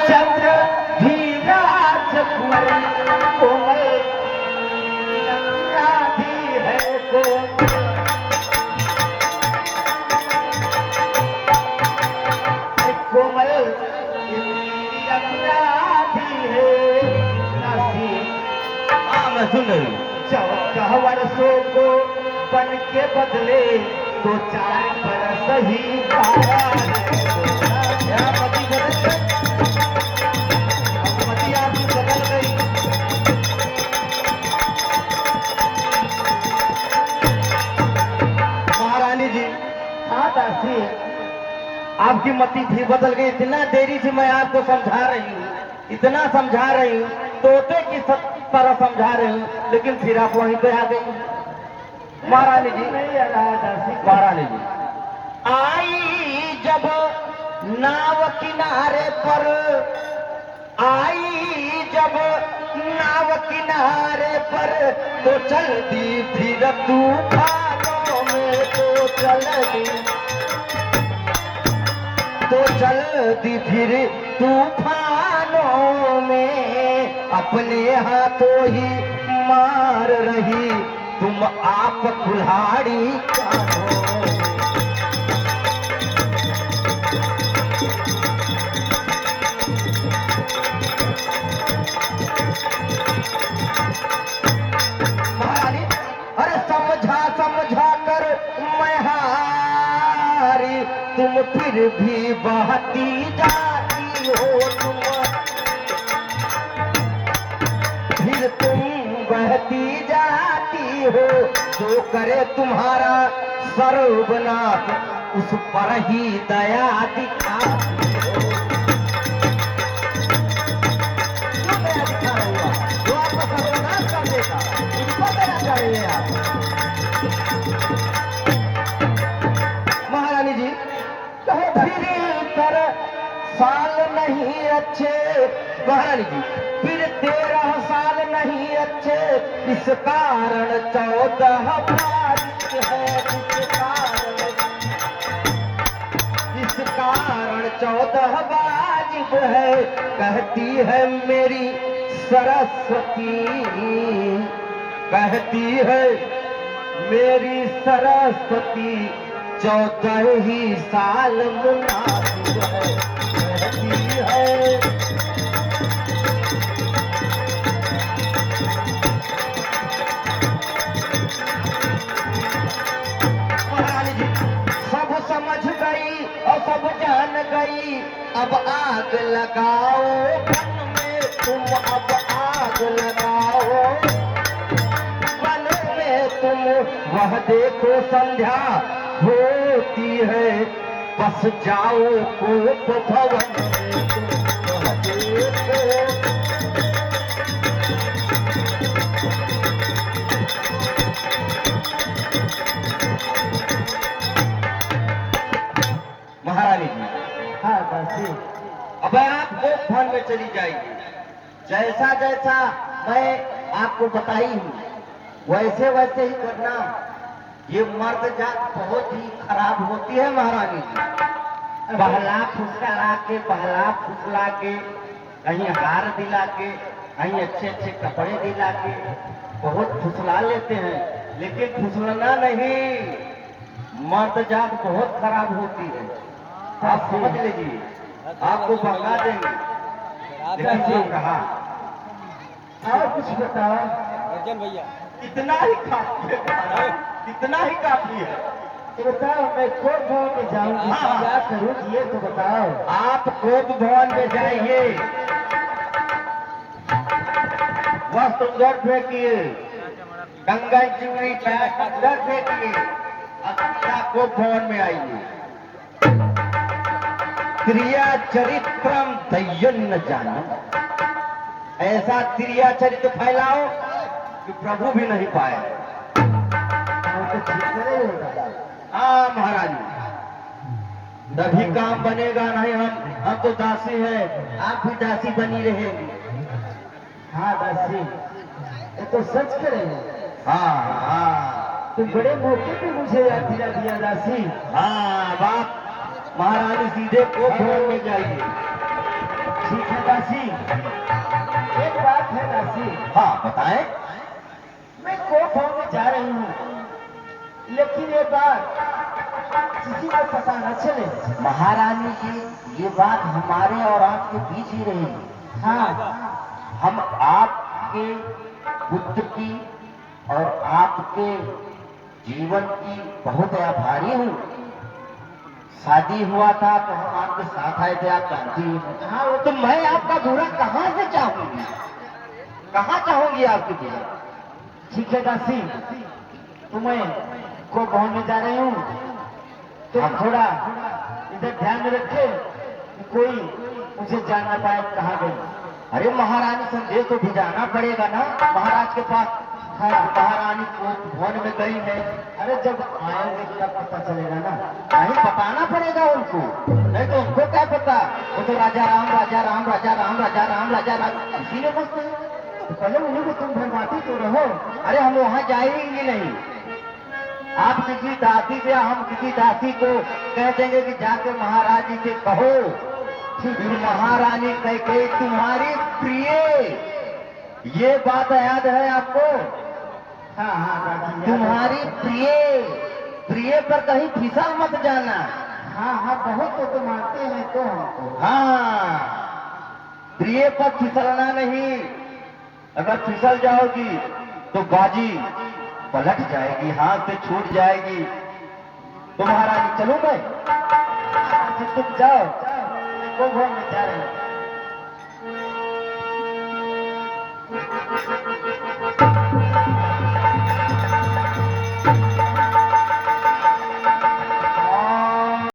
चंद्र धीराज कुंवर कोमल राधी है कोमल राधी है नासी। हाँ मैं सुन रही हूँ। 14 वर्षों को बन के बदले 2-4 बरस ही पाया क्या मती बदल गई? अब मती आपकी बदल गई। महारानी जी, हाँ दासी, आपकी मती भी बदल गई। इतना देरी से मैं आपको समझा रही हूँ, इतना समझा रही हूँ, तोते की तरह समझा रही हूँ, लेकिन फिर आप वहीं पे आ गई। महारानी जी, नहीं आ रहा दासी। महारानी जी, आई जब नाव किनारे पर, आई जब नाव किनारे पर, तो चलती फिर तूफानों में, तो चलती फिर तूफानों में, अपने हाथों ही मार रही तुम आप कुल्हाड़ी कानों में। महारानी, अरे समझा समझा कर मैं हारी, तुम फिर भी बहती जाती हो, फिर तुम बहती जाती हो, जो करे तुम्हारा सर्वनाश उस पर ही दया दिखाती हो। क्यों दया दिखा रही हो? जो आपका सर्वनाश कर देगा उस पर दया कर रही है आप। महारानी जी, फिर कर साल नहीं अच्छे, महारानी जी, फिर 13 साल नहीं अच्छे, इस कारण 14 बारिश है, इस कारण 14 वाजिब है, कहती है मेरी सरस्वती, कहती है मेरी सरस्वती, 14 ही साल मुनासिब है, कहती है। महारानी जी, सब समझ गई और सब जान गई, अब आग लगाओ मन में तुम, अब आग लगाओ मन में तुम, वह देखो संध्या होती है, बस जाओ कोप भवन में तुम, वह देखो। महारानी जी, हाँ दासी, अब आप कोप भवन में चली जाएगी। जैसा जैसा मैं आपको बताई हूँ वैसे वैसे ही करना। ये मर्द जात बहुत ही खराब होती है महारानी जी। बहला फुसला के, बहला फुसला के, कहीं हार दिला के, कहीं अच्छे अच्छे कपड़े दिला के बहुत फुसला लेते हैं, लेकिन फुसलना नहीं, मर्द जात बहुत खराब होती है। आप समझ लीजिए, आपको भगा देंगे। लेकिन जो कहा और कुछ बताओ। अर्जन भैया, इतना ही काफी है, इतना ही काफी है। तो बताओ, मैं कोप भवन में जाऊंगी, हाँ। क्या करूँ ये तो बताओ। आप कोप भवन में जाइए, वस्त्र उधर फेंकिए, गंगा चूड़ी पैक उधर फेंकिए, अच्छा कोप भवन में आइए। क्रिया चरित्रम दय्यन जानम, ऐसा क्रिया चरित्र फैलाओ कि प्रभु भी नहीं पाए। वो तो ठीक नहीं होगा। हाँ महाराज, तभी काम बनेगा। नहीं हम तो दासी हैं, आप भी दासी बनी रहेंगी। हाँ दासी, ये तो सच करेंगे। हाँ हाँ तुम बड़े मौके पे मुझे याद दिला दिया दासी। हाँ, बाप महारानी सीधे कोप भवन में जाइए। ठीक है दासी, एक बात है दासी, हाँ बताएं। मैं कोर्ट में जा रही हूँ, लेकिन ये बात किसी को पता न चले। महारानी जी, ये बात हमारे और आपके बीच ही रहेगी। हाँ, हम आपके पुत्र की और आपके जीवन की बहुत आभारी हूँ। शादी हुआ था तो हम आपके साथ आए थे, आप जानती हैं। हाँ, वो तो मैं आपका बुरा कहाँ से चाहूंगी, कहाँ चाहूंगी आपकी बुरा। ठीक है दासी, तो मैं को भवन में जा रही हूँ, तो थोड़ा इधर ध्यान में रखे कि कोई मुझे जान ना पाए कहाँ गई। अरे महारानी, संदेश तो भिजाना पड़ेगा ना महाराज के पास। हाँ, महारानी को भवन में गई है। अरे जब आएंगे तब पता चलेगा ना। नहीं, बताना पड़ेगा उनको, नहीं तो उनको क्या पता। वो तो राजा राम राजा राम राजा राम राजा राम राजा राम इसीलिए बसते हैं। तो पहले उन्हीं को तुम भरमाती तो रहो। अरे हम वहां जाएंगे नहीं। आप किसी दासी से, हम किसी दासी को कह देंगे कि जाके महाराज जी से कहो कि महारानी कैकेयी तुम्हारी प्रिय। ये बात याद है आपको? हाँ हाँ दासी, तुम्हारी प्रिय, प्रिय पर कहीं फिसल मत जाना। हाँ हाँ, बहुत तो मानते हैं तो हमको। हाँ, प्रिय पर फिसलना नहीं। अगर फिसल जाओगी तो बाजी पलट जाएगी, हाथ से छूट जाएगी। तो महारानी चलूं मैं? तुम जाओ, को भवन में जा रही हूँ।